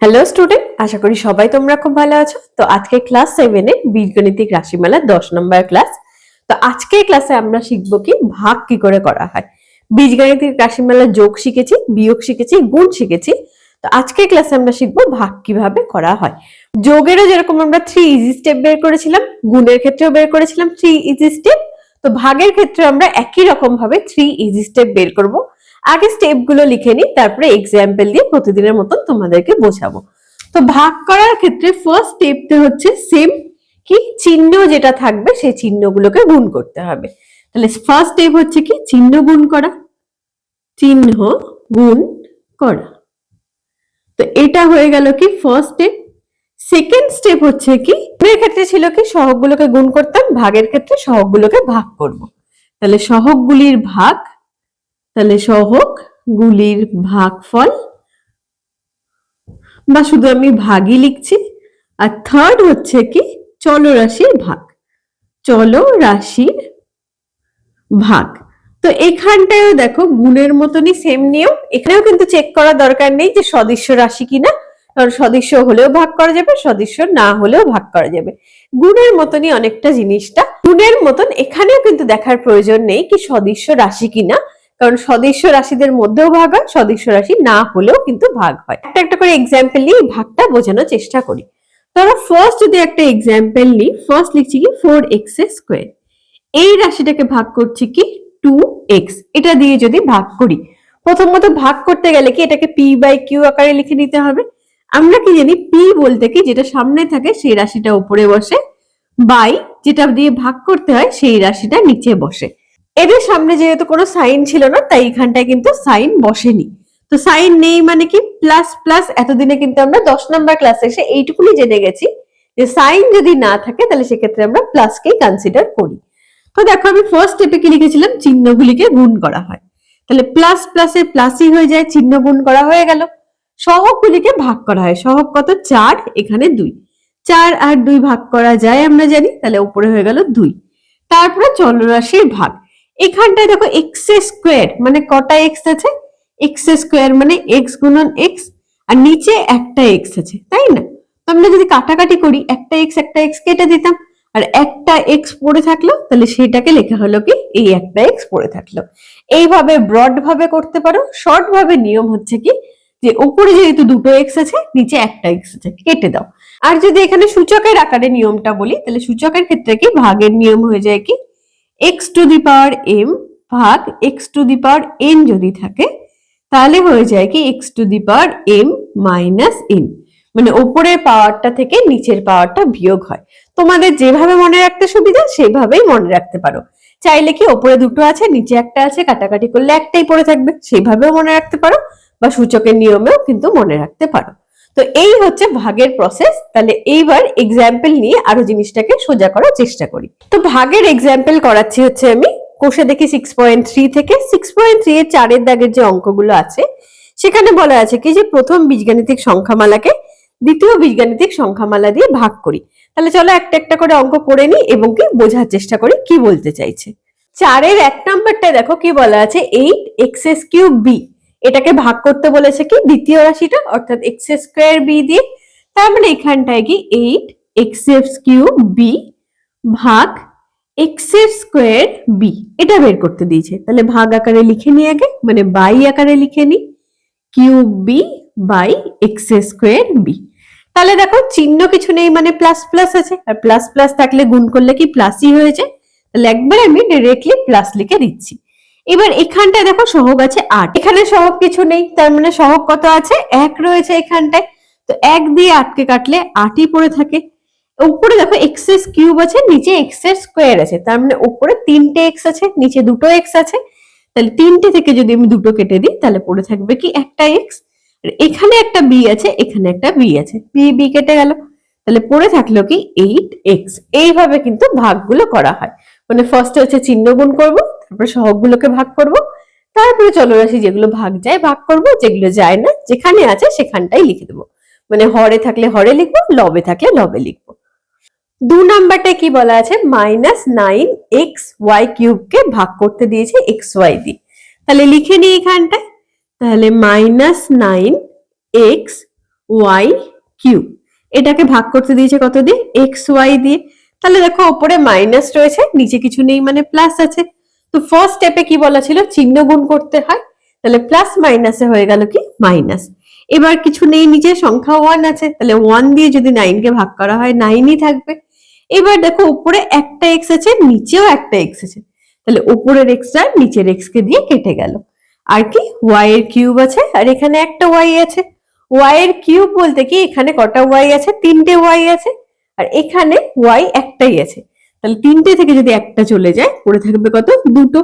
Hello student, আশা করি সবাই তোমরা খুব ভালো আছো। তো আজকে ক্লাস 7 এ বীজগণিতিক রাশিমালা 10 নম্বর ক্লাস। তো আজকে ক্লাসে আমরা শিখবো কি ভাগ কি করে করা হয়। বীজগণিতিক রাশিমালা যোগ শিখেছি, বিয়োগ শিখেছি, গুণ শিখেছি। তো আজকে ক্লাসে আমরা শিখবো ভাগ কিভাবে করা হয়। যোগেরও যেরকম আমরা 3 ইজি স্টেপ বের করেছিলাম, গুণের ক্ষেত্রেও বের করেছিলাম 3 ইজি স্টেপ। তো ভাগের ক্ষেত্রে আমরা একই রকম ভাবে 3 ইজি স্টেপ বের করব। আগে স্টেপ গুলো লিখে নিই, তারপরে এক্সাম্পল দিয়ে প্রতিদিনের মতন তোমাদেরকে বোঝাবো। তো ভাগ করার ক্ষেত্রে ফার্স্ট স্টেপটা হচ্ছে সেম, কি চিহ্ন যেটা থাকবে সেই চিহ্নগুলোকে গুণ করতে হবে। তাহলে ফার্স্ট স্টেপ হচ্ছে কি চিহ্ন গুণ করা, চিহ্ন গুণ করা। তো এটা হয়ে গেল কি ফার্স্ট স্টেপ। সেকেন্ড স্টেপ হচ্ছে কি, গুণের ক্ষেত্রে ছিল কি সহগগুলোকে গুণ করতাম, ভাগের ক্ষেত্রে সহগগুলোকে ভাগ করব। তাহলে সহগগুলির ভাগ, তাহলে সহগগুলির ভাগফল বা শুধু আমি ভাগই লিখছি। আর থার্ড হচ্ছে কি চলরাশির ভাগ, চলরাশির ভাগ। তো এখানটায়ও দেখো গুণের মতনই সেম নিয়ম, এখানেও কিন্তু চেক করার দরকার নেই যে সদৃশ্য রাশি কিনা, কারণ সদৃশ্য হলেও ভাগ করা যাবে, সদৃশ্য না হলেও ভাগ করা যাবে। গুণের মতনই অনেকটা জিনিসটা, গুণের মতন এখানেও কিন্তু দেখার প্রয়োজন নেই কি সদৃশ্য রাশি কিনা, কারণ সদৃশ্য রাশিদের মধ্যেও ভাগ হয়, সদৃশ্য রাশি না হলেও কিন্তু ভাগ হয়। একটা একটা করে এক্সাম্পল নিয়ে ভাগটা বোঝানোর চেষ্টা করি। ধরো ফার্স্ট যদি একটা এক্সাম্পল নিই, ফার্স্ট লিখছি কি 4x স্কোয়ার। এই রাশিটাকে ভাগ করছি কি 2x, এটা দিয়ে যদি ভাগ করি, প্রথমত ভাগ করতে গেলে কি এটাকে p বাই কিউ আকারে লিখে নিতে হবে। আমরা কি জানি p বলতে কি যেটা সামনে থাকে সেই রাশিটা উপরে বসে, বাই যেটা দিয়ে ভাগ করতে হয় সেই রাশিটা নিচে বসে। এদের সামনে যেহেতু কোনো সাইন ছিল না, তাই এখানটায় কিন্তু সাইন বসেনি। তো সাইন নেই মানে কি প্লাস প্লাস, এতদিনে কিন্তু আমরা 10 নম্বর ক্লাসে এসে এইটুকুনি জেনে গেছি যে সাইন যদি না থাকে তাহলে সেক্ষেত্রে আমরা প্লাসকেই কনসিডার করি। তো দেখো আমি ফার্স্ট স্টেপে কি লিখেছিলাম, চিহ্নগুলিকে গুণ করা হয়। তাহলে প্লাস প্লাসে প্লাসই হয়ে যায়, চিহ্ন গুণ করা হয়ে গেল। সহগগুলিকে ভাগ করা হয়, সহগ কত 4, এখানে 2, 4 আর 2 ভাগ করা যায় আমরা জানি, তাহলে উপরে হয়ে গেল 2। তারপরে চলরাশির ভাগ, এখানটায় দেখো এক্স স্কোয়ার মানে কটা এক্স আছে, এক্স স্কোয়ার মানে এক্স গুণন এক্স, আর নিচে একটা এক্স আছে, তাই না? তো আমরা যদি কাটাকাটি করি একটা এক্স কেটে দিতাম, আর একটা এক্স পড়ে থাকলো, তাহলে সেটাকে লেখা হলো কি এই একটা এক্স পড়ে থাকলো। এইভাবে ব্রড ভাবে করতে পারো। শর্ট ভাবে নিয়ম হচ্ছে কি যে উপরে যেহেতু দুটো এক্স আছে, নিচে একটা এক্স আছে, কেটে দাও। আর যদি এখানে সূচকের আকারে নিয়মটা বলি, তাহলে সূচকের ক্ষেত্রে কি ভাগের নিয়ম হয়ে যায় কি X to the power M ভাগ X to the power N যদি থাকে, তাহলে হয়ে যায় কি X to the power M minus N, মানে উপরের পাওয়ারটা থেকে নিচের পাওয়ারটা বিয়োগ হয়। তোমাদের যেভাবে মনে রাখতে সুবিধা সেভাবেই মনে রাখতে পারো। চাইলে কি ওপরে দুটো আছে নিচে একটা আছে, কাটাকাটি করলে একটাই পড়ে থাকবে, সেভাবেও মনে রাখতে পারো, বা সূচকের নিয়মেও কিন্তু মনে রাখতে পারো। তো এই হচ্ছে ভাগের প্রসেস। তাহলে এইবার এক্সাম্পল নিয়ে আরো জিনিসটাকে সোজা করার চেষ্টা করি। তো ভাগের এক্সাম্পল করাচ্ছি হচ্ছে আমি কোষে দেখি 6.3 থেকে। 6.3 এর 4 দাগের যে অঙ্কগুলো আছে সেখানে বলা আছে কি যে প্রথম বীজগাণিতিক সংখ্যামালাকে দ্বিতীয় বীজগাণিতিক সংখ্যামালা দিয়ে ভাগ করি। তাহলে চলো একটা একটা করে অঙ্ক করে নিই এবং কি বোঝার চেষ্টা করি কি বলতে চাইছে। 4-এর 1 নম্বরটা দেখো কি বলা আছে 8x³ b, এটাকে ভাগ করতে বলেছে কি দ্বিতীয় রাশিটা অর্থাৎ x স্কয়ার b দিয়ে। তার মানে এখানটায় কি 8x³ b ভাগ x স্কয়ার b, এটা বের করতে দিয়েছে। তাহলে ভাগ আকারে লিখে নি আগে, মানে বাই আকারে লিখে নি cube B by X square B. তাহলে দেখো চিহ্ন কিছু নেই মানে প্লাস প্লাস আছে, আর প্লাস প্লাস থাকলে গুণ করলে কি প্লাসই হয়ে যায়। তাহলে একবার আমি ডিরেক্টলি প্লাস লিখে দিচ্ছি। এবার এখানটায় দেখো সহগ আছে 8, এখানে সহগ কিছু নেই, তার মানে সহগ কত আছে 1 রয়েছে এখানটায়। তো 1 দিয়ে 8 কে কাটলে 8ই পড়ে থাকে। উপরে দেখো এক্স এর কিউব আছে, নিচে এক্স এর স্কোয়ার আছে, তার মানে উপরে 3টে এক্স আছে, নিচে 2টো এক্স আছে। তাহলে 3টে থেকে যদি আমি 2টো কেটে দিই তাহলে পড়ে থাকবে কি একটা এক্স, আর এখানে একটা বি আছে, এখানে একটা বি আছে, বি বি কেটে গেল, তাহলে পড়ে থাকলো কি 8x। এইভাবে কিন্তু ভাগগুলো করা হয়। মানে ফার্স্টে হচ্ছে চিহ্ন গুণ করব, তারপরে সহগগুলোকে ভাগ করব, তারপরে চলরাশি যেগুলো ভাগ যায় ভাগ করব, যেগুলো যায় না যেখানে আছে সেখানটাই লিখে দেবো। মানে হরে থাকলে হরে লিখবো, লবে থাকলে লবে লিখবো। 2 নাম্বারটা কি বলা আছে -9xy³ কে ভাগ করতে দিয়েছে xy দিয়ে। তাহলে লিখে নিই এখানটায়, তাহলে -9xy³ ওয়াই কিউব। এটাকে ভাগ করতে দিয়েছে কত দিয়ে? এক্স ওয়াই দিয়ে। তাহলে দেখো ওপরে মাইনাস রয়েছে, নিচে কিছু নেই মানে প্লাস আছে। তো ফার্স্ট স্টেপে কি বলা ছিল? চিহ্ন গুণ করতে হয়। তাহলে প্লাস মাইনাসে হয়ে গেল কি? মাইনাস। এবার কিছু নেই, নিচে সংখ্যা 1 আছে, তাহলে 1 দিয়ে যদি 9 কে ভাগ করা হয় 9ই থাকবে। এবার দেখো উপরে একটা এক্স আছে, নিচেও একটা এক্স আছে, তাহলে উপরের এক্সটা নিচের এক্স কে দিয়ে কেটে গেল। আর কি? ওয়াই এর কিউব আছে, আর এখানে একটা ওয়াই আছে। ওয়াই এর কিউব বলতে কি এখানে কটা ওয়াই আছে? 3টে ওয়াই আছে, আর এখানে ওয়াই একটাই আছে। তাহলে 3টে থেকে যদি একটা চলে যায় পড়ে থাকবে কত? 2টো।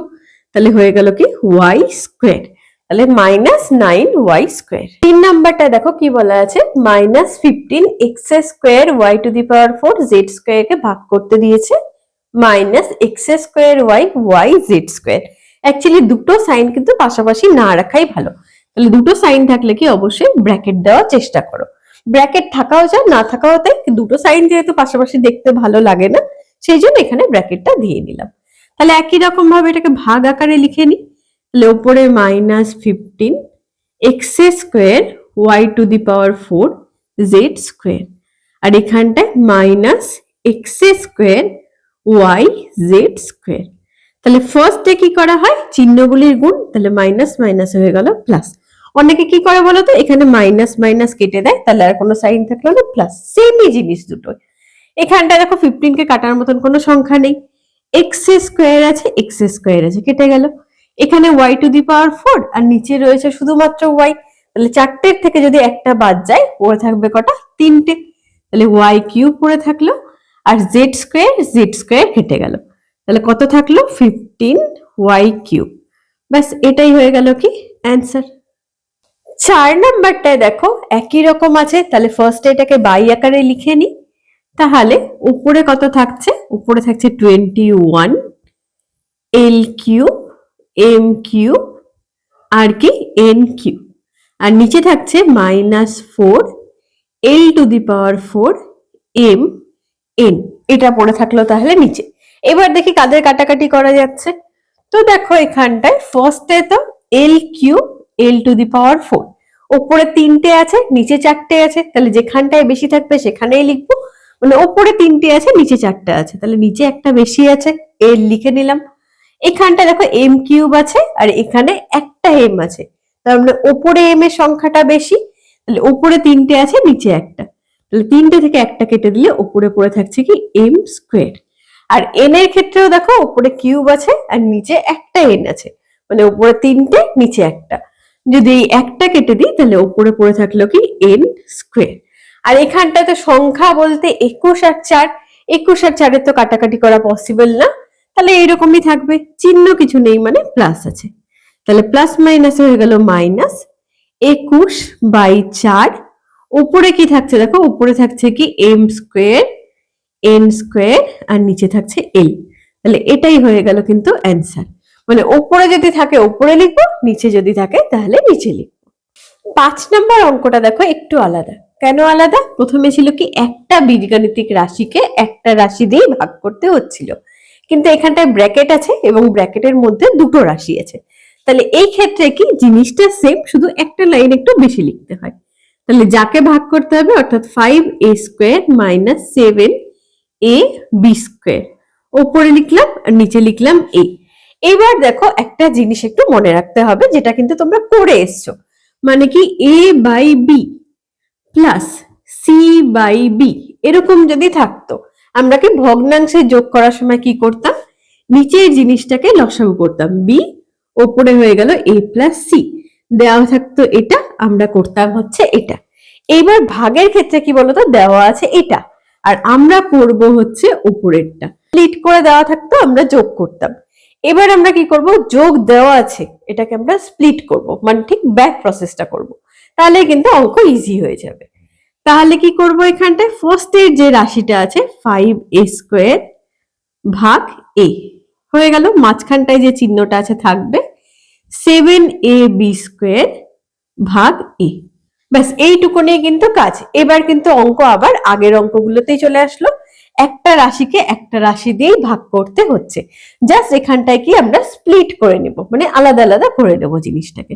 তাহলে হয়ে গেল কি? Y square. তাহলে -9y²। 3 নাম্বারটা দেখো কি বলা আছে? -15x² y⁴ কে ভাগ করতে দিয়েছে -x² yz²। অ্যাকচুয়ালি দুটো সাইন কিন্তু পাশাপাশি না রাখাই ভালো। তাহলে দুটো সাইন থাকলে কি অবশ্যই ব্র্যাকেট দেওয়ার চেষ্টা করো। ব্র্যাকেট থাকাও যায়, না থাকাও তাই, দুটো সাইন যেহেতু পাশাপাশি দেখতে ভালো লাগে না, সেই জন্য এখানে ব্র্যাকেটটা দিয়ে নিলাম। তাহলে একই রকম ভাবে এটাকে ভাগ আকারে লিখে নিই। তাহলে উপরে -15x² y⁴ z², আর এখানটায় -x² yz²। তাহলে ফার্স্টে কি করা হয়? চিহ্নগুলির গুণ, তাহলে মাইনাস মাইনাস হয়ে গেল প্লাস। অনেকে কি করে বলতো? এখানে মাইনাস মাইনাস কেটে দেয়, তাহলে আর কোনো সাইন থাকলো না, প্লাস। সেমই জিনিস দুটো। এখানটা দেখো 15 কে কাটার মতন কোনো সংখ্যা নেই, x² আছে, কেটে গেল। এখানে y⁴ আর নিচে রয়েছে শুধুমাত্র y, তাহলে 4টের থেকে যদি একটা বাদ যায় পড়ে থাকবে কটা? 3টে। তাহলে y³ পড়ে থাকলো, আর z² কেটে গেল। তাহলে কত থাকলো? 15y³। ব্যাস, এটাই হয়ে গেল কি? অ্যান্সার। 4 নাম্বারটায় দেখো একই রকম আছে, তাহলে ফার্স্টে এটাকে বাই আকারে লিখে নি। তাহলে উপরে কত থাকছে? উপরে থাকছে 21 l³ m³ আর কি n³, আর নিচে থাকছে -4 l⁴ m n। এটা পড়ে থাকলো তাহলে নিচে। এবার দেখি কাদের কাটাকাটি করা যাচ্ছে। তো দেখো এখানটায় ফার্স্টে তো l³ l⁴ উপরে 3টে আছে, নিচে 4টে আছে, তাহলে যেখানটায় বেশি থাকবে সেখানেই লিখবো। মানে উপরে 3টে আছে, নিচে 4টা আছে, তাহলে নিচে একটা বেশি আছে, l লিখে নিলাম। এখানটা দেখো m³ আছে, আর এখানে একটা m আছে, তার মানে উপরে m এর সংখ্যাটা বেশি, তাহলে উপরে 3টে আছে, নিচে একটা, তাহলে 3টে থেকে একটা কেটে দিলে উপরে পড়ে থাকছে কি? m²। আর n এর ক্ষেত্রেও দেখো উপরে কিউব আছে আর নিচে একটা n আছে, মানে উপরে 3টে নিচে একটা, যদি এই একটা কেটে দিই তাহলে উপরে পড়ে থাকলো কি? n²। আর এখানটাতে সংখ্যা বলতে 21 আর 4, 21 আর 4 এর তো কাটাকাটি করা পসিবল না, তাহলে এইরকমই থাকবে, চিহ্ন কিছু নেই মানে প্লাস আছে। তাহলে প্লাস মাইনাস হয়ে গেল -21/4। উপরে কি থাকছে? দেখো উপরে থাকছে কি? m² n² আর নিচে থাকছে l। তাহলে এটাই হয়ে গেল কিন্তু অ্যান্সার। মানে উপরে যদি থাকে উপরে লিখবো, নিচে যদি থাকে তাহলে নিচে লিখবো। 5 নম্বর অঙ্কটা দেখো একটু আলাদা। কেন আলাদা? প্রথমে ছিল কি একটা বীজগাণিতিক রাশিকে একটা রাশি দিয়ে ভাগ করতে হচ্ছিল, কিন্তু এখানটায় ব্র্যাকেট আছে এবং ব্র্যাকেটের মধ্যে দুটো রাশি আছে। তাহলে এই ক্ষেত্রে কি জিনিসটা সেম, শুধু একটা লাইন একটু বেশি লিখতে হয়। তাহলে যাকে ভাগ করতে হবে অর্থাৎ 5a² - 7ab², ওপরে লিখলাম আর নিচে লিখলাম a। এবার দেখো একটা জিনিস একটু মনে রাখতে হবে, যেটা কিন্তু তোমরা করে এসছো, মানে কি a/b প্লাস c/b এরকম যদি থাকতো, আমরা কি ভগ্নাংশে যোগ করার সময় কি করতাম? নিচের জিনিসটাকে লসাগু করতাম, b, ওপরে হয়ে গেল a + c, দেওয়া থাকতো এটা, আমরা করতাম হচ্ছে এটা। এবার ভাগের ক্ষেত্রে কি বলতো? দেওয়া আছে এটা, আর আমরা করব হচ্ছে উপরেরটা, স্প্লিট করে দেওয়া থাকতো, আমরা যোগ করতাম। এবার আমরা কি করব? যোগ দেওয়া আছে, এটাকে আমরা স্প্লিট করব, মানে ঠিক ব্যাক প্রসেসটা করব, তাহলে কিন্তু অঙ্ক ইজি হয়ে যাবে। তাহলে কি করব? এখানটায় ফার্স্টের যে রাশিটা আছে 5a² ভাগ a হয়ে গেল, মাঝখানটায় যে চিহ্নটা আছে থাকবে 7ab² ভাগ a। ব্যাস এইটুকু নিয়ে কিন্তু কাজ। এবার কিন্তু অঙ্ক আবার আগের অঙ্কগুলোতেই চলে আসলো, একটা রাশিকে একটা রাশি দিয়েই ভাগ করতে হচ্ছে, জাস্ট এখানটায় কি আমরা স্প্লিট করে নেব, মানে আলাদা আলাদা করে নেব জিনিসটাকে।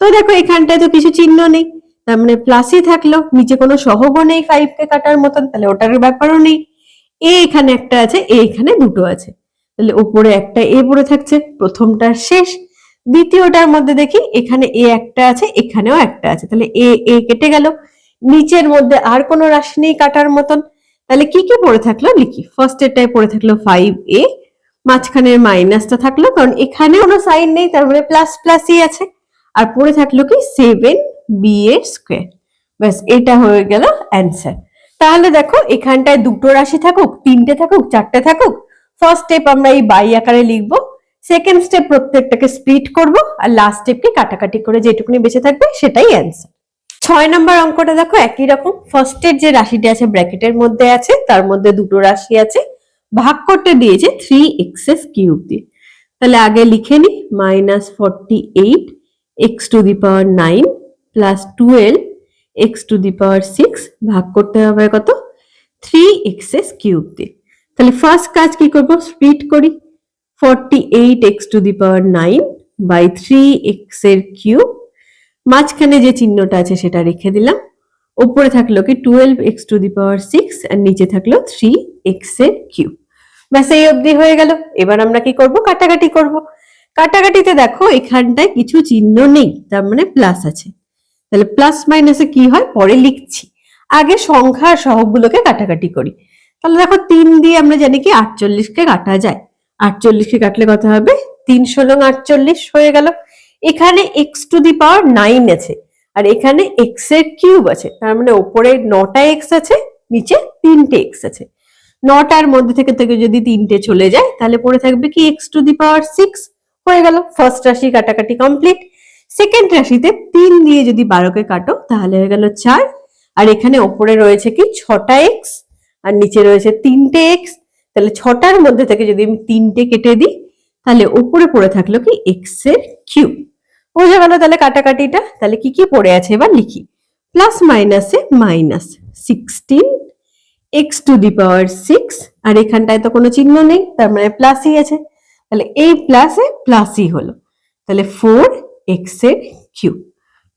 তো দেখো এখানটায় তো কিছু চিহ্ন নেই, তার মানে প্লাসই থাকলো, নিচে কোনো সহগও নেই 5 কে কাটার মতন, তাহলে ওটার ব্যাপারও নেই। এ এখানে একটা আছে, এ এখানে দুটো আছে, তাহলে উপরে একটা এ পড়ে থাকছে, প্রথমটার শেষ। দ্বিতীয়টার মধ্যে দেখি এখানে এ একটা আছে, এখানেও একটা আছে, তাহলে এ এ কেটে গেল, নিচের মধ্যে আর কোনো রাশি নেই কাটার মতন, তাহলে কি কি পড়ে থাকলো লিখি। ফার্স্ট এরটায় পড়ে থাকলো 5a, মাঝখানের মাইনাসটা থাকলো কারণ এখানে কোনো সাইন নেই, তার মানে প্লাস প্লাসই আছে, আর পড়ে থাকলো কি 7b এর স্কোয়ার। ব্যাস এটা হয়ে গেল অ্যান্সার। তাহলে দেখো এখানটায় দুটো রাশি থাকুক, তিনটে থাকুক, চারটে থাকুক, ফার্স্ট স্টেপ আমরা এই বাই আকারে লিখবো, সেকেন্ড স্টেপ প্রত্যেকটাকে স্প্লিট করব, আর লাস্ট স্টেপকে কাটাকাটি করে যেটুকুনি বেঁচে থাকবে সেটাই অ্যান্সার। 6 নম্বর অঙ্কটা দেখো একই রকম। ফার্স্টের যে রাশিটা আছে ব্র্যাকেটের মধ্যে আছে, তার মধ্যে দুটো রাশি আছে, ভাগ করতে দিয়েছে 3x³ দিয়ে। তাহলে আগে লিখে নি -48 x⁻9 প্লাস 12 x⁻6 ভাগ করতে হবে কত 3x³ দিয়ে। তাহলে ফার্স্ট কাজ কি করব, স্প্লিট করি। 48 x⁻9 বাই 3x এর কিউব, মাঝখানে যে চিহ্নটা আছে সেটা রেখে দিলাম, উপরে থাকলো কি 12 x⁻6 আর নিচে থাকলো 3x এর কিউব। ব্যাস এই অবধি হয়ে গেল। এবার আমরা কি করব, কাটাকাটি করব। কাটাকাটিতে দেখো এখানটায় কিছু চিহ্ন নেই, তার মানে প্লাস আছে, তাহলে প্লাস মাইনাসে কি হয় পরে লিখছি, আগে সংখ্যা আর সহগগুলোকে কাটাকাটি করি। তাহলে দেখো 3 দিয়ে আমরা জানি কি 48 কে কাটা যায়, 48 কে কাটলে কত হবে 3 × 48 হয়ে গেল। এখানে x⁻9 আছে আর এখানে x এর কিউব আছে, তার মানে উপরে 9টা x আছে, নিচে 3টে x আছে। 9টার মধ্যে থেকে যদি 3টে চলে যায় তাহলে পড়ে থাকবে কি x⁻6 হয়ে গেল। ফার্স্ট রাশি কাটাকাটি কমপ্লিট। সেকেন্ড রাশিতে 3 দিয়ে যদি 12 কে কাটো তাহলে হয়ে গেল 4, আর এখানে উপরে রয়েছে কি 6টা x আর নিচে রয়েছে 3টে x, তাহলে 6টার মধ্যে থেকে যদি আমি 3টে কেটে দিই তাহলে উপরে পড়ে থাকলো কি x এর কিউব। বোঝা গেল তাহলে কাটাকাটিটা। তাহলে কি কি পড়ে আছে এবার লিখি, প্লাস মাইনাসে -16 x⁻6, আর এখানটায় তো কোনো চিহ্ন নেই, তার মানে প্লাসই আছে, তাহলে এই প্লাসে প্লাসই হলো, তাহলে 4x এর কিউব।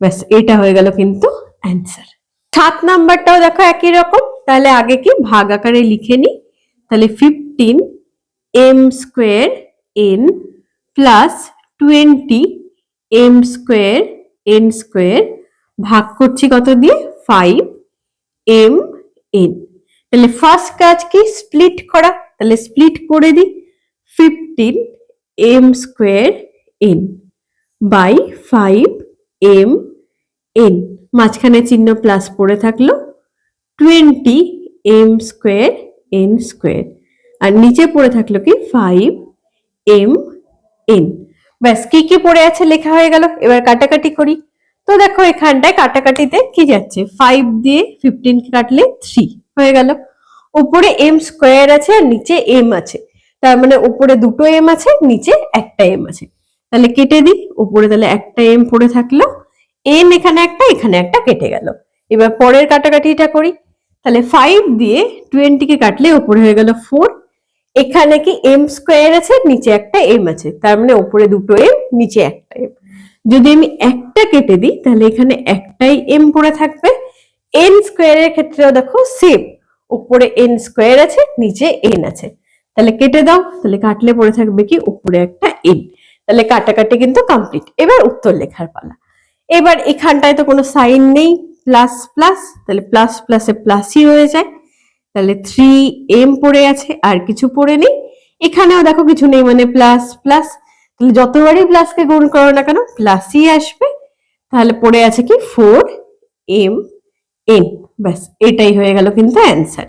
ব্যাস এটা হয়ে গেল কিন্তু অ্যান্সার। 7 নাম্বারটাও দেখো একই রকম। তাহলে আগে কি ভাগ আকারে লিখে নি, তাহলে 15m² n plus 20m² n² ভাগ করছি কত দিয়ে 5mn। তাহলে ফার্স্ট কাজ কি স্প্লিট করা, তাহলে স্প্লিট করে দিই 15m² n বাই 5mn, মাঝখানে চিহ্ন প্লাস পড়ে থাকলো 20m² n², আর নিচে পড়ে থাকলো কি 5mn। ব্যাস কি কি পড়ে আছে লেখা হয়ে গেল। এবার কাটাকাটি করি। তো দেখো এখানটায় কাটাকাটিতে কি যাচ্ছে, 5 দিয়ে 15 কে কাটলে 3 হয়ে গেল, উপরে m² আছে আর নিচে m আছে, তার মানে উপরে দুটো m আছে, নিচে একটা m আছে, তাহলে কেটে দিই। উপরে তাহলে একটা m পড়ে থাকলো, n এখানে একটা কেটে গেল। এবার পরের কাটাকাটিটা করি। তাহলে 5 দিয়ে 20 কে কাটলে উপরে হয়ে গেল 4, এখানে কি m² আছে, নিচে একটা m আছে, তার মানে উপরে দুটো m, নিচে একটা m। যদি আমি একটা কেটে দিই তাহলে এখানে একটাই m পড়ে থাকবে। n² এর ক্ষেত্রেও দেখো সেম, উপরে n² আছে, নিচে n আছে, তাহলে কেটে দাও। তাহলে কাটলে পড়ে থাকবে কি উপরে একটা n। তাহলে কাটাকাটি কিন্তু কমপ্লিট। এবার উত্তর লেখার পালা। এবার এখানটায় তো কোনো সাইন নেই, প্লাস প্লাস, তাহলে প্লাস প্লাসে প্লাসই হয়ে যায়, তাহলে 3m পড়ে আছে, আর কিছু পড়ে নেই। এখানেও দেখো কিছু নেই, মানে প্লাস প্লাস, তাহলে যতবারই প্লাসকে গুণ করো না কেন প্লাসই আসবে, তাহলে পড়ে আছে কি 4mn। ব্যাস এটাই হয়ে গেল কিন্তু অ্যান্সার।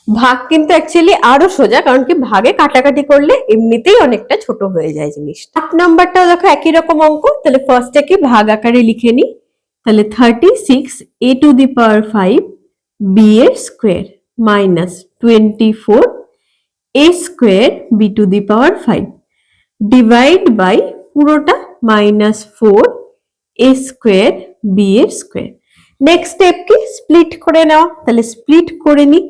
ভাগ কিন্তু অ্যাকচুয়ালি আরো সোজা, কারণ কি ভাগে কাটাকাটি করলে এমনিতেই অনেকটা ছোট হয়ে যায় জিনিসটা। 8 নাম্বারটাও দেখো একই রকম অঙ্ক। তাহলে ফার্স্টে কি ভাগ আকারে লিখে নি, তাহলে 36a⁵ b এর square minus 24a² b⁵ divide by পুরোটা -4a² b এর স্কোয়ার। নেক্সট স্টেপ কি স্প্লিট করে নেওয়া, তাহলে স্প্লিট করে নি।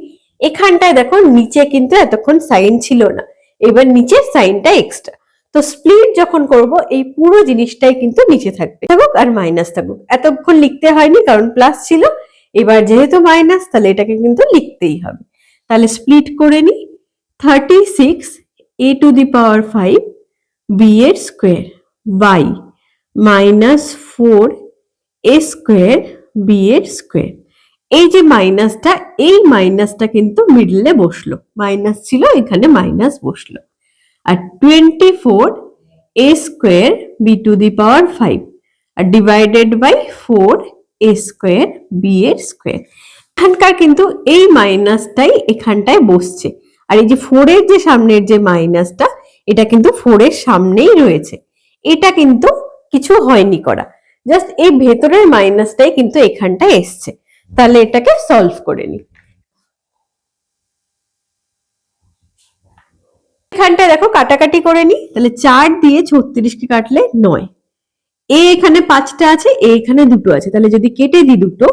এখানটায় দেখো নিচে কিন্তু এতক্ষণ সাইন ছিল না, এবার নিচের সাইনটা এক্সট্রা, তো স্প্লিট যখন করব এই পুরো জিনিসটাই কিন্তু নিচে থাকবে, থাকুক আর মাইনাস থাকুক। এতক্ষণ লিখতে হয়নি কারণ প্লাস ছিল, এবার যেহেতু মাইনাস তাহলে এটাকে কিন্তু লিখতেই হবে। তাহলে স্প্লিট করে নি, 36 a to the power 5 b এর square by -4 a square b এর স্কোয়ার। এই যে মাইনাসটা, এই মাইনাসটা কিন্তু মিডলে বসলো, মাইনাস ছিল এখানে মাইনাস বসলো। আর 24 a square b to the power 5 আর divided by 4 a square b এর স্কোয়ার। এখানকার কিন্তু এই মাইনাসটাই এখানটায় বসছে, আর এই যে 4 এর যে সামনের যে মাইনাসটা, এটা কিন্তু 4 এর সামনেই রয়েছে, এটা কিন্তু কিছু হয়নি করা, জাস্ট এই ভেতরের মাইনাসটাই কিন্তু এখানটায় এসছে। তাহলে এটাকে সলভ করে নি। এখানটায় দেখো কাটাকাটি করে নি, তাহলে 4 দিয়ে 36 কে কাটলে 9, এ এখানে 5টা আছে, এ এখানে 2টো আছে, তাহলে যদি কেটে দিই দুটো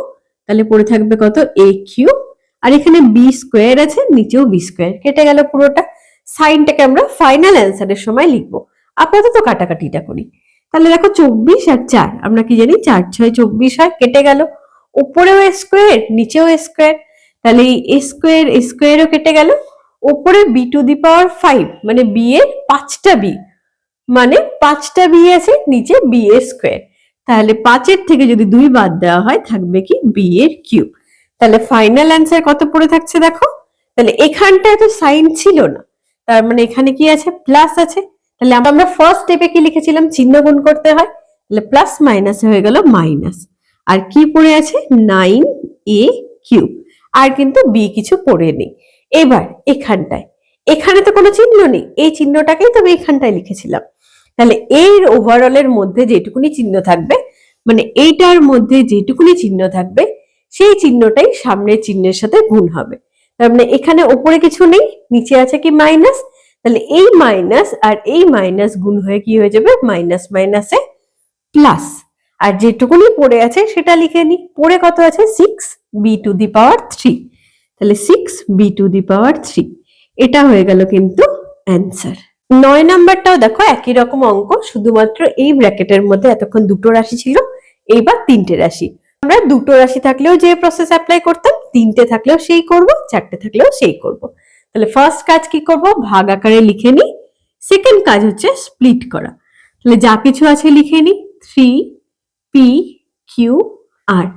তাহলে পড়ে থাকবে কত, a কিউব, আর এখানে b স্কোয়ার আছে, নিচেও b স্কোয়ার, কেটে গেল পুরোটা। সাইনটাকে আমরা ফাইনাল অ্যান্সারের সময় লিখবো, আপাতত কাটাকাটিটা করি। তাহলে দেখো 24 আর 4, আমরা কি জানি 4 6 24 হয়, কেটে গেল, উপরেও a স্কোয়ার নিচেও a স্কোয়ার, তাহলে এই a স্কোয়ারও কেটে গেল, উপরে b টু দি পাওয়ার 5 মানে b এর 5টা b, মানে 5টা b আছে, নিচে b এর স্কোয়ার, তাহলে 5 এর থেকে যদি 2 বাদ দেওয়া হয় থাকবে কি b এর কিউব। তাহলে ফাইনাল অ্যান্সার কত পড়ে থাকছে দেখো, তাহলে এখানটায় তো সাইন ছিল না, তার মানে এখানে কি আছে, প্লাস আছে। তাহলে আমরা ফার্স্ট স্টেপে কি লিখেছিলাম, চিহ্ন গুণ করতে হয়, তাহলে প্লাস মাইনাস হয়ে গেল মাইনাস, আর কি পড়ে আছে 9a কিউব, আর কিন্তু b কিছু পড়ে নেই। এবার এখানটায়, এখানে তো কোনো চিহ্ন নেই, এই চিহ্নটাকেই তো আমি এখানটায় লিখেছিলাম, তাহলে এর ওভারঅলের মধ্যে যেটুকুনি চিহ্ন থাকবে, মানে এইটার মধ্যে যেটুকুনি চিহ্ন থাকবে সেই চিহ্নটাই সামনের চিহ্নের সাথে গুণ হবে। তার মানে এখানে উপরে কিছু নেই, নিচে আছে কি মাইনাস, তাহলে এই মাইনাস আর এই মাইনাস গুণ হয়ে কি হয়ে যাবে, মাইনাস মাইনাসে প্লাস, আর যেটুকুনি পড়ে আছে সেটা লিখে নি, পড়ে কত আছে 6b টু দি পাওয়ার 3, তাহলে 6b টু দি পাওয়ার 3, এটা হয়ে গেল কিন্তু অ্যান্সার। 9 নাম্বারটাও দেখো একই রকম অঙ্ক, শুধুমাত্র এই ব্র্যাকেটের মধ্যে এতক্ষণ দুটো রাশি ছিল, এইবার 3টে রাশি। আমরা দুটো রাশি থাকলেও যে প্রসেস অ্যাপ্লাই করতাম, 3টে থাকলেও সেই করব, 4টে থাকলেও সেই করব। তাহলে ফার্স্ট কাজ কি করব, ভাগ আকারে লিখে নি, সেকেন্ড কাজ হচ্ছে স্প্লিট করা। তাহলে যা কিছু আছে লিখে নি, 3p q r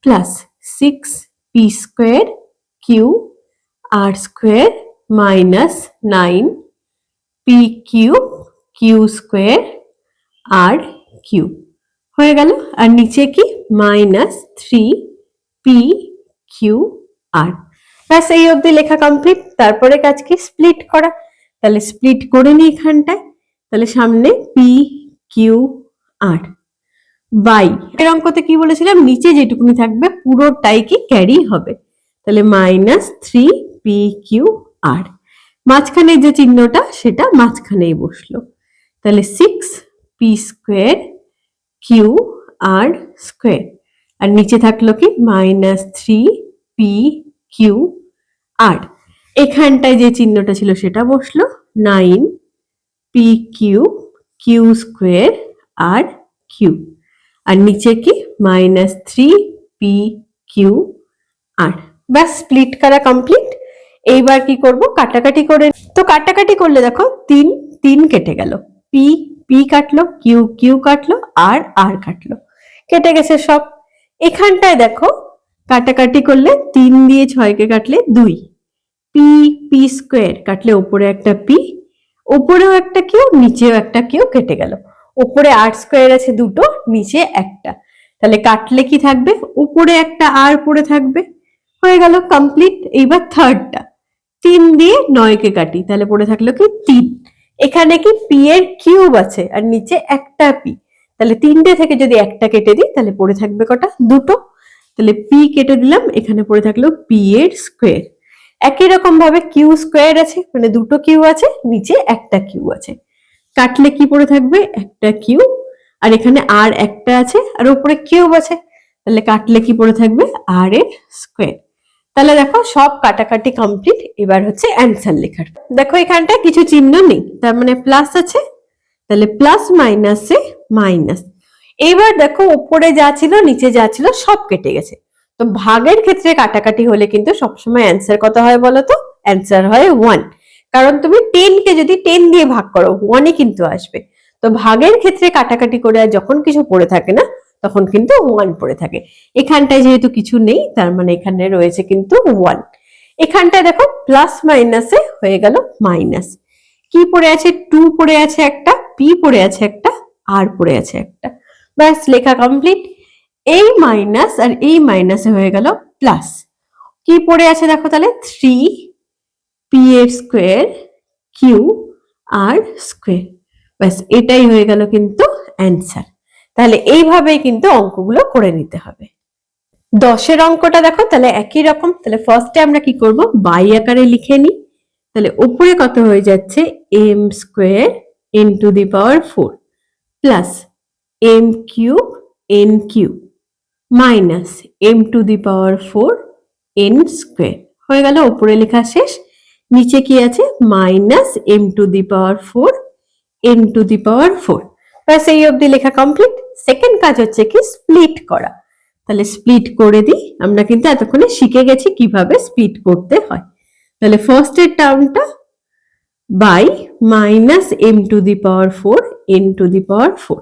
plus 6p square q r square minus 9p cube q square r cube হয়ে গেল, আর নিচে কি মাইনাস 3p q r, ব্যাস এই অবধি লেখা কমপ্লিট। তারপরে কাজ কি, স্প্লিট করা। তাহলে স্প্লিট করে নি এখানটায়, তাহলে সামনে p q r বাই, এর অঙ্কতে কি বলেছিলাম, নিচে যেটুকুনি থাকবে পুরোটাই কি ক্যারি হবে, তাহলে মাইনাস 3p q r, মাঝখানে যে চিহ্নটা সেটা মাঝখানেই বসলো, তাহলে 6p square q r square, আর নিচে থাকলো কি মাইনাস 3p q r, এখানটায় যে চিহ্নটা ছিল সেটা বসলো, 9p cube q square r cube, আর নিচে কি মাইনাস 3p q r, ব্যাস স্প্লিট করা কমপ্লিট। এইবার কি করব, কাটাকাটি করে। তো কাটাকাটি করলে দেখো 3 3 কেটে গেল, p p কাটলো, q q কাটলো, আর r কাটলো, কেটে গেছে সব। এখানটায় দেখো কাটাকাটি করলে 3 দিয়ে 6 কে কাটলে 2, p p স্কোয়ার কাটলে উপরে একটা p, উপরেও একটা q নিচেও একটা q, কেটে গেল। উপরে r স্কোয়ার আছে দুটো, নিচে একটা, তাহলে কাটলে কি থাকবে, উপরে একটা r পড়ে থাকবে, হয়ে গেল কমপ্লিট। এইবার থার্ডটা, 3 দিয়ে 9 কে কাটি, তাহলে পড়ে থাকলো কি 3, এখানে কি p এর কিউব আছে আর নিচে একটা p, তাহলে 3টে থেকে যদি একটা কেটে দিই তাহলে পড়ে থাকবে কটা, দুটো, তাহলে p কেটে দিলাম, এখানে পড়ে থাকলো p এর স্কোয়ার। একই রকম ভাবে কিউ স্কোয়ার আছে, মানে দুটো কিউ আছে, নিচে একটা কিউ আছে, কাটলে কি পড়ে থাকবে, একটা কিউ, আর এখানে আর একটা আছে আর উপরে কিউব আছে, তাহলে কাটলে কি পড়ে থাকবে, আর এর স্কোয়ার। তাহলে দেখো সব কাটাকাটি কমপ্লিট, এবার হচ্ছে অ্যান্সার লেখার। দেখো এখানটা কিছু চিহ্ন নেই, তার মানে প্লাস আছে তাহলে প্লাস মাইনাসে মাইনাস। এইবার দেখো উপরে যা ছিল নিচে যা ছিল সব কেটে গেছে। তো ভাগের ক্ষেত্রে কাটাকাটি হলে কিন্তু সবসময় অ্যান্সার কত হয় বলো তো? অ্যান্সার হয় 1, কারণ তুমি 10 কে যদি 10 দিয়ে ভাগ করো 1 কিন্তু আসবে। তো ভাগের ক্ষেত্রে কাটাকাটি করে যখন কিছু পড়ে থাকে না তখন কিন্তু 1 পড়ে থাকে। এখানটায় যেহেতু কিছু নেই তার মানে এখানে রয়েছে কিন্তু 1। এখানটায় দেখো প্লাস মাইনাসে হয়ে গেল মাইনাস। কি পড়ে আছে? 2 পড়ে আছে একটা, পি পড়ে আছে একটা, আর পড়ে আছে একটা। ব্যাস লেখা কমপ্লিট। এই মাইনাস আর এই মাইনাসে হয়ে গেল প্লাস। কি পড়ে আছে দেখো তাহলে? 3 পি এর স্কোয়ার কিউ আর স্কোয়ার। ব্যাস এটাই হয়ে গেল কিন্তু অ্যান্সার। তাহলে এইভাবেই কিন্তু অঙ্কগুলো করে নিতে হবে। 10-এর অঙ্কটা দেখো তাহলে একই রকম। তাহলে ফার্স্টে আমরা কি করব? বাই আকারে লিখে নিই। তাহলে উপরে কত হয়ে যাচ্ছে? M square N to the power 4 plus M cube N cube minus M to the power 4 N square. হয়ে গেল, উপরে লেখা শেষ। নিচে কি আছে? Minus M to the power 4 N to the power 4। ব্যাস এই অবধি লেখা কমপ্লিট। সেকেন্ড কাজ হচ্ছে কি? স্প্লিট করা। তাহলে স্প্লিট করে দিই। আমরা কিন্তু এতক্ষণে শিখে গেছি কিভাবে স্প্লিট করতে হয়। তাহলে ফার্স্টের টার্মটা by minus M to the power 4 N to the power 4।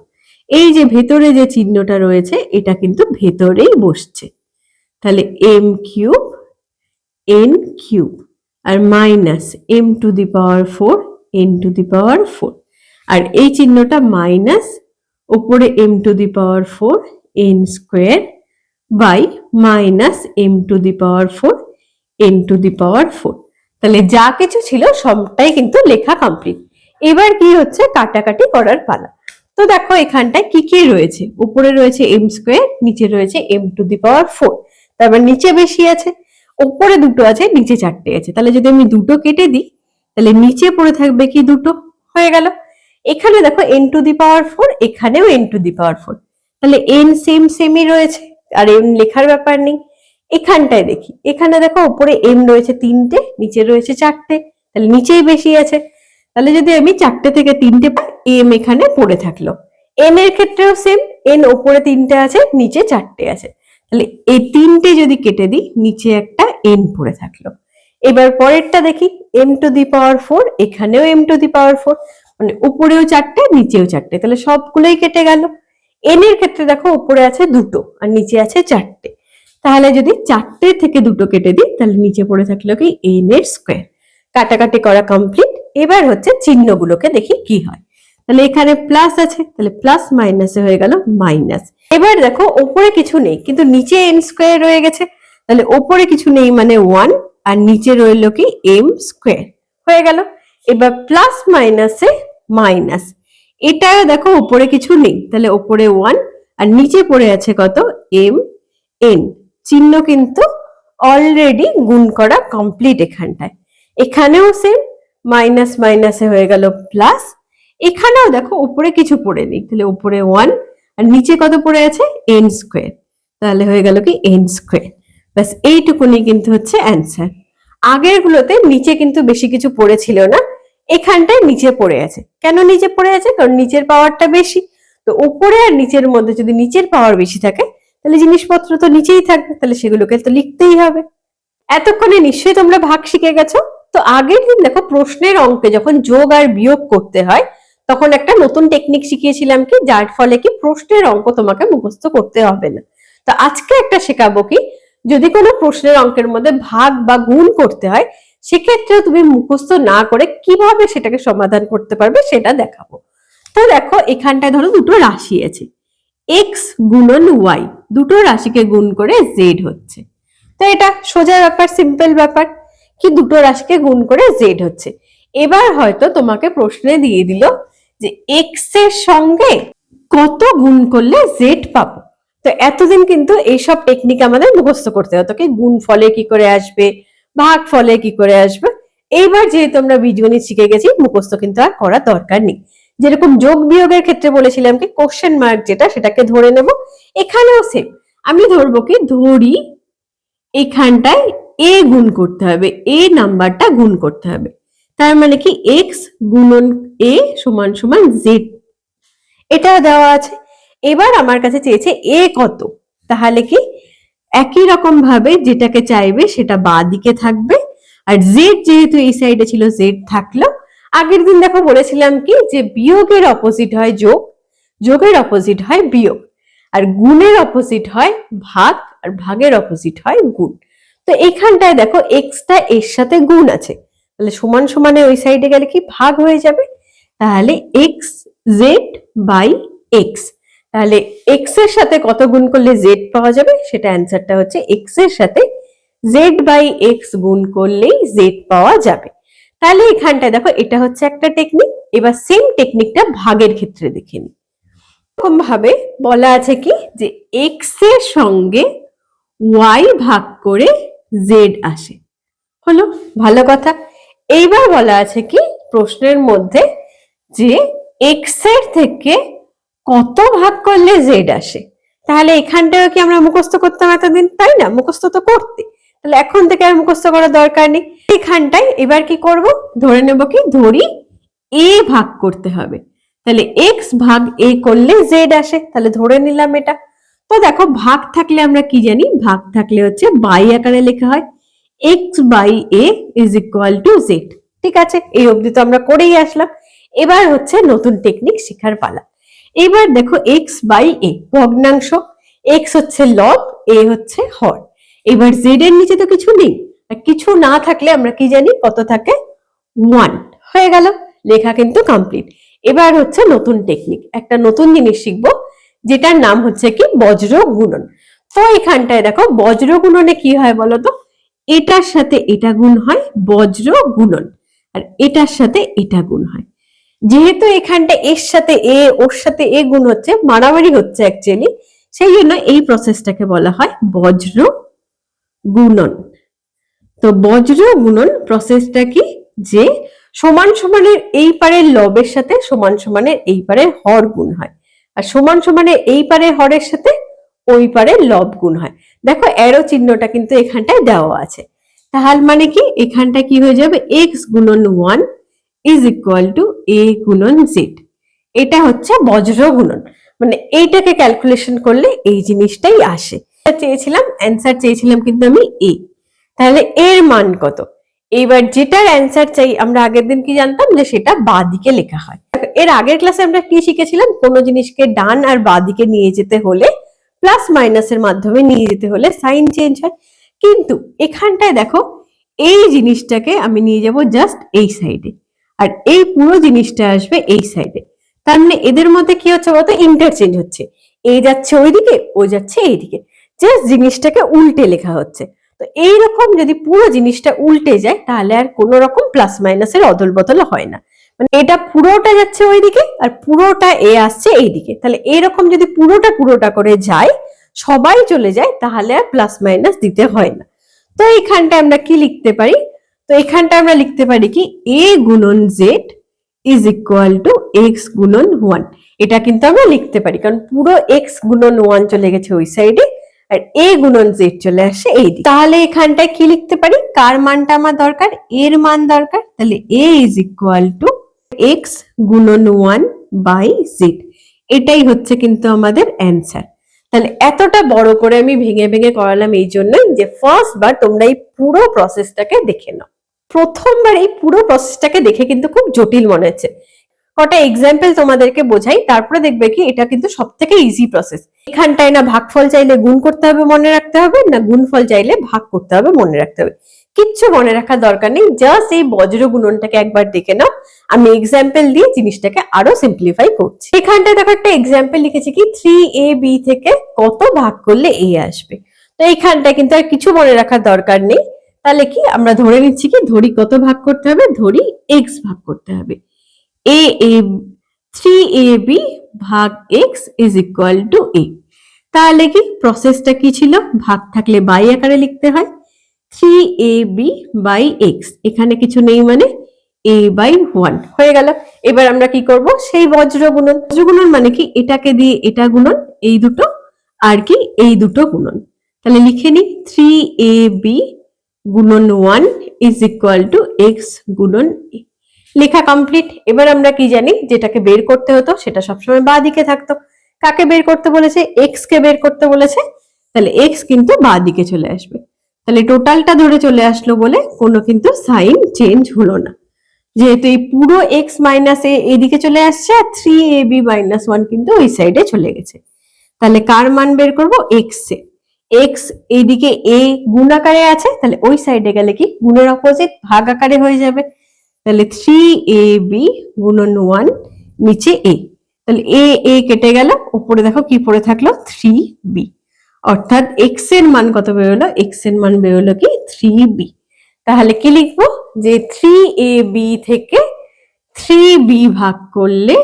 এই যে ভেতরে যে চিহ্নটা রয়েছে এটা কিন্তু ভেতরেই বসছে। তাহলে এম কিউব এন কিউব আর minus M to the power 4 N to the power 4। আর এই চিহ্নটা মাইনাস উপরে M to the power 4 N square by minus M to the power 4 N to the power 4। তাহলে যা কিছু ছিল সবটাই কিন্তু লেখা কমপ্লিট। এবার কি হচ্ছে? কাটাকাটি করার পালা। তো দেখো এখানটায় কি কি রয়েছে? উপরে রয়েছে এম স্কোয়ার, নিচে রয়েছে এম টু দি পাওয়ার 4। তারপর নিচে বেশি আছে, উপরে দুটো আছে, নিচে 4টে আছে। তাহলে যদি আমি দুটো কেটে দিই তাহলে নিচে পড়ে থাকবে কি? দুটো। হয়ে গেল। এখানে দেখো এন টু দি পাওয়ার 4, এখানেও এন টু দি পাওয়ার 4। তাহলে এন সেমই রয়েছে, আর এন লেখার ব্যাপার নেই। এখানটায় দেখি, এখানে দেখো উপরে এম রয়েছে 3টে, নিচে রয়েছে 4টে, তাহলে নিচেই বেশি আছে। তাহলে যদি আমি 4টে থেকে 3টে পাই, এম এখানে পড়ে থাকলো। এন এর ক্ষেত্রেও সেম, এন উপরে 3টে আছে, নিচে 4টে আছে। তাহলে এই 3টে যদি কেটে দিই নিচে একটা এন পড়ে থাকলো। এবার পরেরটা দেখি, এম টু দি পাওয়ার 4, এখানেও এম টু দি পাওয়ার 4, মানে উপরেও 4টে নিচেও 4টে, তাহলে সবগুলোই কেটে গেল। এন এর ক্ষেত্রে দেখো উপরে আছে 2টো আর নিচে আছে 4টে, তাহলে যদি 4টে থেকে 2টো কেটে দিই তাহলে নিচে পড়ে থাকলো কি? এন এর স্কোয়ার। কাটাকাটি করা কমপ্লিট। এবার হচ্ছে চিহ্নগুলোকে দেখি কি হয়। তাহলে এখানে প্লাস আছে, তাহলে প্লাস মাইনাসে হয়ে গেল মাইনাস। এবার দেখো উপরে কিছু নেই কিন্তু নিচে এন স্কোয়ার রয়ে গেছে, তাহলে উপরে কিছু নেই মানে 1, আর নিচে রইল কি? M square. হয়ে গেল। এবার প্লাস মাইনাসে মাইনাস। এটাও দেখো উপরে কিছু নেই, তাহলে উপরে 1 আর নিচে পড়ে আছে কত? M N. চিহ্ন কিন্তু অলরেডি গুণ করা কমপ্লিট এখানটায়। এখানেও সেম, মাইনাস মাইনাসে হয়ে গেল প্লাস। এখানেও দেখো উপরে কিছু পড়ে নেই, তাহলে উপরে 1 আর নিচে কত পড়ে আছে? এন স্কোয়ার, তাহলে হয়ে গেল কি? N square. ব্যাস এইটুকুনি কিন্তু হচ্ছে অ্যান্সার। আগের গুলোতে নিচে কিন্তু বেশি কিছু পড়েছিল না, এখানটায় নিচে পড়ে আছে। কেন নিচে পড়ে আছে? কারণ নিচের পাওয়ারটা বেশি। তো উপরে আর নিচের মধ্যে যদি নিচের পাওয়ার বেশি থাকে তাহলে জিনিসপত্র তো নিচেই থাকবে, তাহলে সেগুলোকে তো লিখতেই হবে। এতক্ষণে নিশ্চয়ই তোমরা ভাগ শিখে গেছো। তো আগের দিন দেখো প্রশ্নের অঙ্কে যখন যোগ আর বিয়োগ করতে হয় তখন একটা নতুন টেকনিক শিখিয়েছিলাম কি, যার ফলে কি প্রশ্নের অঙ্ক তোমাকে মুখস্থ করতে হবে না। তো আজকে একটা শেখাবো কি, যদি কোনো প্রশ্নের অঙ্কের মধ্যে ভাগ বা গুণ করতে হয় সেক্ষেত্রে তুমি মুখস্থ না করে কিভাবে সেটাকে সমাধান করতে পারবে সেটা দেখাবো। তো দেখো এখানটায় ধরো দুটো রাশি আছে, এক্স গুণন ওয়াই, দুটো রাশিকে গুণ করে জেড হচ্ছে। তো এটা সোজা ব্যাপার, সিম্পল ব্যাপার কি দুটো রাশিকে গুণ করে জেড হচ্ছে। এবার হয়তো তোমাকে প্রশ্নে দিয়ে দিল যে এক্স এর সঙ্গে কত গুণ করলে জেড পাবো। তো এতদিন কিন্তু এইসব টেকনিক আমাদের মুখস্থ করতে হতো, কি গুণ ফলে কি করে আসবে, ভাগ ফলে কি করে আসবে। এইবার যেহেতু আমরা বীজগণিত শিখে গেছি মুখস্থ কিন্তু আর করার দরকার নেই। যেরকম যোগ বিয়োগের ক্ষেত্রে বলেছিলাম কি কোশ্চেন মার্ক যেটা সেটাকে ধরে নেব, এখানেও সেম। আমি ধরবো কি, ধরি এখানটায় এ গুণ করতে হবে, এ নাম্বারটা গুণ করতে হবে। তার মানে কি এক্স গুণন এ সমান সমান জেড এটা দেওয়া আছে। এবার আমার কাছে চেয়েছে এ কত, তাহলে কি একই রকম ভাবে যেটাকে চাইবে সেটা বাঁ দিকে থাকবে, আর জেড যেহেতু এই সাইডে ছিল জেড থাকলো। আগের দিন দেখো বলেছিলাম কি যে বিয়োগের অপোজিট হয় যোগ, যোগের অপোজিট হয় বিয়োগ, আর গুণের অপোজিট হয় ভাগ, আর ভাগের অপোজিট হয় গুণ। তো এইখানটায় দেখো এক্সটা এর সাথে গুণ আছে, তাহলে সমান সমানে ওই সাইডে গেলে কি ভাগ হয়ে যাবে, তাহলে এক্স জেড বাই এক্স। তাহলে এক্স এর সাথে কত গুণ করলে জেড পাওয়া যাবে, সেটা অ্যান্সারটা হচ্ছে এক্স এর সাথে জেড বাই এক্স গুণ করলেই জেড পাওয়া যাবে। তাহলে এখানটায় দেখো এটা হচ্ছে একটা টেকনিক। এবার সেম টেকনিকটা ভাগের ক্ষেত্রে দেখে নিই। এরকম ভাবে বলা আছে কি যে এক্স এর সঙ্গে ওয়াই ভাগ করে জেড আসে, হলো ভালো কথা। এইবার বলা আছে কি প্রশ্নের মধ্যে যে এক্স এর থেকে কত ভাগ করলে জেড আসে। তাহলে এখানটাও কি আমরা মুখস্থ করতাম এতদিন, তাই না? মুখস্থ তো করতে, তাহলে এখন থেকে আর মুখস্থ করার দরকার নেই। এখানটায় এবার কি করব, ধরে নেব কি ধরি এ ভাগ করতে হবে, তাহলে এক্স ভাগ এ করলে জেড আসে, তাহলে ধরে নিলাম এটা। তো দেখো ভাগ থাকলে আমরা কি জানি, ভাগ থাকলে হচ্ছে বাই আকারে লেখা হয়, X by A is equal to Z. ঠিক আছে, এই অবধি তো আমরা করেই আসলাম। এবার হচ্ছে নতুন টেকনিক শেখার পালা। এবার দেখো এক্স বাই এ ভগ্নাংশ, এক্স হচ্ছে লব, এ হচ্ছে হর। এবার জেড এর নিচে তো কিছু নেই, কিছু না থাকলে আমরা কি জানি কত থাকে, 1 হয়ে গেল, লেখা কিন্তু কমপ্লিট। এবার হচ্ছে নতুন টেকনিক, একটা নতুন জিনিস শিখবো যেটার নাম হচ্ছে কি বজ্র গুণন। তো এখানটায় দেখো বজ্র গুণনে কি হয় বলতো, এটার সাথে এটা গুণ হয় বজ্র গুণন, আর এটার সাথে এটা গুণ হয়। যেহেতু এখানটা এর সাথে এ ওর সাথে এ গুণ হচ্ছে, মারামারি হচ্ছে অ্যাকচুয়ালি, সেই জন্য এই প্রসেসটাকে বলা হয় বজ্র গুণন। তো বজ্র গুণন প্রসেসটা কি, যে সমান সমানের এই পারের লবের সাথে সমান সমানের এই পারের হর গুণ হয়, আর সমান সমানের এই পারের হরের সাথে ওই পারের লব গুণ হয়। দেখো অ্যারো চিহ্নটা কিন্তু এখানটায় দেওয়া আছে, তাহলে মানে কি এখানটা কি হয়ে যাবে, এক্স গুণন 1 ইজ ইকুয়াল টু এ গুণন জেড। এটা হচ্ছে বজ্র গুণন, মানে এইটাকে ক্যালকুলেশন করলে এই জিনিসটাই আসে। চেয়েছিলাম অ্যান্সার চেয়েছিলাম কিন্তু আমি এ, তাহলে এর মান কত। এবার যেটার অ্যান্সার চাই আমরা আগের দিন কি জানতাম যে সেটা বাঁ দিকে লেখা হয়। এর আগের ক্লাসে আমরা কি শিখেছিলাম, কোন জিনিসকে ডান আর বাঁ দিকে নিয়ে যেতে হলে প্লাস মাইনাসের মাধ্যমে নিয়ে যেতে হলে সাইন চেঞ্জ হয়। কিন্তু এখানটায় দেখো এই জিনিসটাকে আমি নিয়ে যাব জাস্ট এই সাইডে, আর এই পুরো জিনিসটা আসবে এই সাইডে। তার মানে এদের মধ্যে কি হচ্ছে বলতো, ইন্টারচেঞ্জ হচ্ছে, এ যাচ্ছে ওইদিকে ও যাচ্ছে এইদিকে, জাস্ট জিনিসটাকে উল্টে লেখা হচ্ছে। তো এইরকম যদি পুরো জিনিসটা উল্টে যায় তাহলে আর কোনো রকম প্লাস মাইনাসের অদল বদল হয় না, মানে এটা পুরোটা যাচ্ছে ওইদিকে আর পুরোটা এ আসছে এইদিকে, তাহলে এইরকম যদি পুরোটা পুরোটা করে যায়, সবাই চলে যায়, তাহলে আর প্লাস মাইনাস দিতে হয় না। তো এইখানটা আমরা কি লিখতে পারি, তো এখানটা আমরা লিখতে পারি কি এ গুণন Z is equal two x গুণন 1। এটা কিন্তু আমরা লিখতে পারি কারণ পুরো এক্স গুণন 1 চলে গেছে ওই সাইডে, আর এ গুণন জেড চলে আসে এই দিকে। তাহলে এখানটায় কি লিখতে পারি, কার মানটা আমার দরকার, এর মান দরকার, তাহলে এ ইজ ইকুয়াল টু এক্স গুণন 1 বাই জেড। এটাই হচ্ছে কিন্তু আমাদের অ্যান্সার। তাহলে এতটা বড় করে আমি ভেঙে ভেঙে করালাম এই জন্যই যে ফার্স্ট বার তোমরা এই পুরো প্রসেসটাকে দেখে নাও। প্রথমবার এই পুরো প্রসেসটাকে দেখে কিন্তু খুব জটিল মনে হচ্ছে, কটা এক্সাম্পল তোমাদেরকে বোঝাই, তারপরে দেখবে কি এটা কিন্তু সব থেকে ইজি প্রসেস। এখানটায় না ভাগফল চাইলে গুণ করতে হবে মনে রাখতে হবে, না গুণফল চাইলে ভাগ করতে হবে মনে রাখতে হবে, কিচ্ছু মনে রাখার দরকার নেই, জাস্ট এই বজ্র গুণনটাকে একবার দেখে নাও। আমি এক্সাম্পল দিয়ে জিনিসটাকে আরো সিম্পলিফাই করছি। এখানটায় দেখো একটা এক্সাম্পল লিখেছি কি 3ab থেকে কত ভাগ করলে a আসবে। তো এইখানটায় কিন্তু আর কিছু মনে রাখার দরকার নেই, তাহলে কি আমরা ধরে নিচ্ছি কি ধরি কত ভাগ করতে হবে, ধরি x ভাগ করতে হবে, a 3ab ভাগ x is equal two a। তাহলে কি প্রসেসটা কি ছিল, ভাগ থাকলে বাই আকারে লিখতে হয়, 3ab বাই x, এখানে কিছু নেই মানে a বাই 1 হয়ে গেল। এবার আমরা কি করব, সেই বজ্র গুণন। বজ্র গুণন মানে কি এটাকে দিয়ে এটা গুণন, এই দুটো আর কি এই দুটো গুণন। তাহলে লিখে নি 3ab গুণন 1 ইজ ইকুয়াল টু x গুণন a। লেখা কমপ্লিট। এবার আমরা কি জানি, যেটাকে বের করতে হতো সেটা সবসময় বাঁ দিকে থাকতো। কাকে বের করতে বলেছে? এক্স কে বের করতে বলেছে, তাহলে এক্স কিন্তু বাঁ দিকে চলে আসবে। তাহলে টোটালটা ধরে চলে আসলো বলে কোনো কিন্তু সাইন চেঞ্জ হলো না, যেহেতু এই পুরো এক্স মাইনাস এ এদিকে চলে আসছে আর 3ab-1 কিন্তু ওই সাইডে চলে গেছে। তাহলে কার মান বের করব? এক্স এ। এক্স এইদিকে এ গুণ আকারে আছে, তাহলে ওই সাইডে গেলে কি গুণের অপোজিট ভাগ আকারে হয়ে যাবে। তাহলে 3ab গুণন 1 নিচে এ, তাহলে এ এ কেটে গেল, উপরে দেখো কি পড়ে থাকলো 3b, অর্থাৎ এক্স এর মান কত বেরোলো? এক্স এর মান বেরোলো কি 3b। তাহলে কি লিখবো? যে 3ab থেকে 3b ভাগ করলে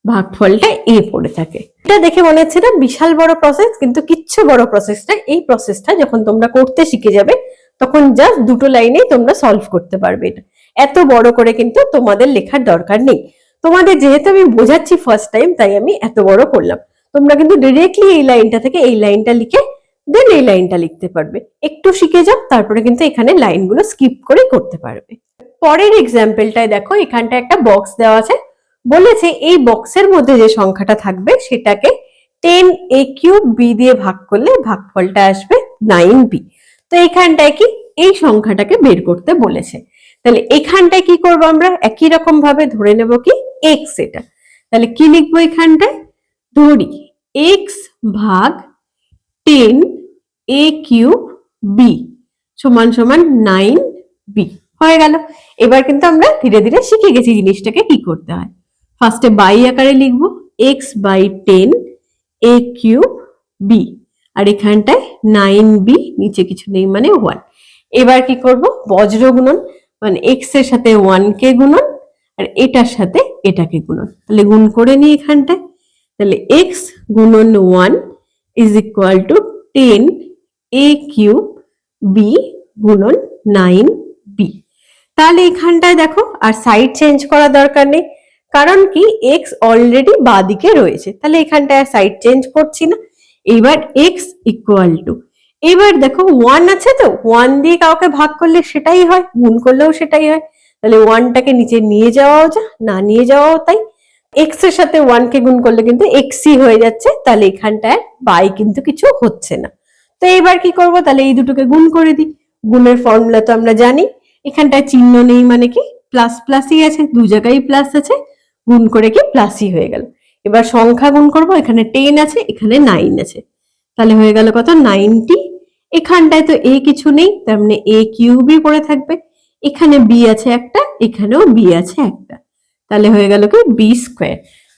ভাগফলটা এ পড়ে থাকে। এটা দেখে মনে হচ্ছে না বিশাল বড় প্রসেস, কিন্তু কিচ্ছু বড় প্রসেস না। এই প্রসেসটা যখন তোমরা করতে শিখে যাবে তখন জাস্ট দুটো লাইনেই তোমরা সলভ করতে পারবে। এটা এত বড় করে কিন্তু তোমাদের লেখার দরকার নেই। তোমাদের যেহেতু আমি বোঝাচ্ছি ফার্স্ট টাইম, তাই আমি এত বড় করলাম। তোমরা কিন্তু ডিরেক্টলি এই লাইনটা থেকে এই লাইনটা লিখে দেন এই লাইনটা লিখতে পারবে। একটু শিখে যাও, তারপরে কিন্তু এখানে লাইনগুলো স্কিপ করে করতে পারবে। পরের এক্সাম্পলটায় দেখো, এখানটা একটা বক্স দেওয়া আছে, বলেছে এই বক্সের মধ্যে যে সংখ্যাটা থাকবে সেটাকে 10a³ দিয়ে ভাগ করলে ভাগফলটা আসবে 9b। তো এখানটায় কি এই সংখ্যাটাকে বের করতে বলেছে। তাহলে এখানটায় কি করব আমরা? একই রকম ভাবে ধরে নেব কি x এটা। তাহলে কি লিখবো এখানটায়? ধরি x ভাগ 10a³ সমান সমান 9b হয়ে গেল। এবার কিন্তু আমরা ধীরে ধীরে শিখে গেছি জিনিসটাকে কি করতে হয়। ফার্স্টে বাই আকারে লিখবো x/10a³, আর এখানটায় 9b, নিচে কিছু নেই মানে 1। এবার কি করব? বজ্র গুণন, মানে x এর সাথে 1 কে গুণন আর এটার সাথে এটাকে গুণন। তাহলে গুণ করে নিই এখানটায়। তাহলে x গুণন 1 ইজ ইকুয়াল টু 10a³ গুণন 9b। তাহলে এখানটায় দেখো আর সাইড চেঞ্জ করা দরকার নেই, কারণ কি x অলরেডি বাঁ দিকে রয়েছে, তাহলে এখানটায় সাইড চেঞ্জ করছি না। এবার x ইকুয়াল টু, এবার দেখো 1 আছে, তো 1 দিয়ে কাউকে ভাগ করলে সেটাই হয়, গুণ করলেও সেটাই হয়। তাহলে 1টাকে নিচে নিয়ে যাওয়াও যা, না নিয়ে যাওয়াও তাই। x এর সাথে 1 কে গুণ করলে কিন্তু xই হয়ে যাচ্ছে, তাহলে এখানটায় বাই কিন্তু কিছু হচ্ছে না। তো এবার কি করব? তাহলে এই দুটোকে গুণ করে দিই। গুণের ফর্মুলা তো আমরা জানি, এখানটায় চিহ্ন নেই মানে কি প্লাস প্লাসই আছে, দু জায়গায় প্লাস আছে, গুণ করে কি প্লাসই হয়ে গেল। এবার সংখ্যা গুণ করব, এখানে 10 আছে, এখানে 9 আছে, তাহলে হয়ে গেল কত? 90। এখানটায় তো a কিছু নেই, তার মানে a³ পড়ে থাকবে। এখানে b আছে একটা, এখানেও b আছে একটা, তাহলে হয়ে গেল কি b²।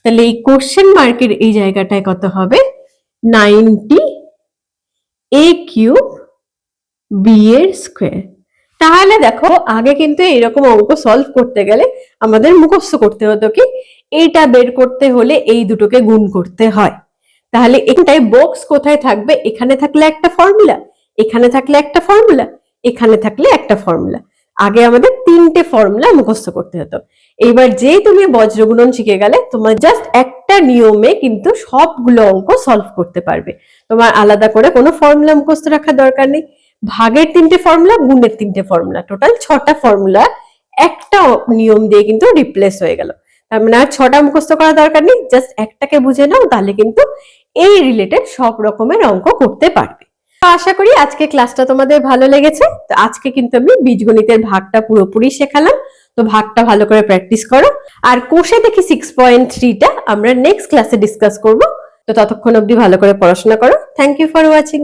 তাহলে এই কোশ্চেন মার্কের এই জায়গাটায় কত হবে? 90a³ b এর স্কোয়ার। তাহলে দেখো আগে কিন্তু এরকম অঙ্ক সলভ করতে গেলে আমাদের মুখস্থ করতে হতো কি এইটা বের করতে হলে এই দুটোকে গুণ করতে হয়। তাহলে এটাই বক্স কোথায় থাকবে? এখানে থাকলে একটা ফর্মুলা, এখানে থাকলে একটা ফর্মুলা, এখানে থাকলে একটা ফর্মুলা। আগে আমাদের 3টে ফর্মুলা মুখস্থ করতে হতো। এইবার যেই তুমি বজ্রগুণন শিখে গেলে, তোমার জাস্ট একটা নিয়মে কিন্তু সবগুলো অঙ্ক সলভ করতে পারবে। তোমার আলাদা করে কোনো ফর্মুলা মুখস্থ রাখার দরকার নেই। ভাগের 3টে ফর্মুলা, গুণের 3টে ফর্মুলা, টোটাল 6টা ফর্মুলা একটা নিয়ম দিয়ে কিন্তু রিপ্লেস হয়ে গেল। তার মানে আর 6টা মুখস্থ করার দরকার নেই, জাস্ট একটাকে বুঝে নাও, তাহলে কিন্তু এই রিলেটেড সব রকমের অঙ্ক করতে পারবে। আশা করি আজকে ক্লাসটা তোমাদের ভালো লেগেছে। তো আজকে কিন্তু আমি বীজগণিতের ভাগটা পুরোপুরি শেখালাম, তো ভাগটা ভালো করে প্র্যাকটিস করো। আর কোষে দেখি 6.3টা আমরা নেক্সট ক্লাসে ডিসকাস করব। তো ততক্ষণ অবধি ভালো করে পড়াশোনা করো। Thank you for watching.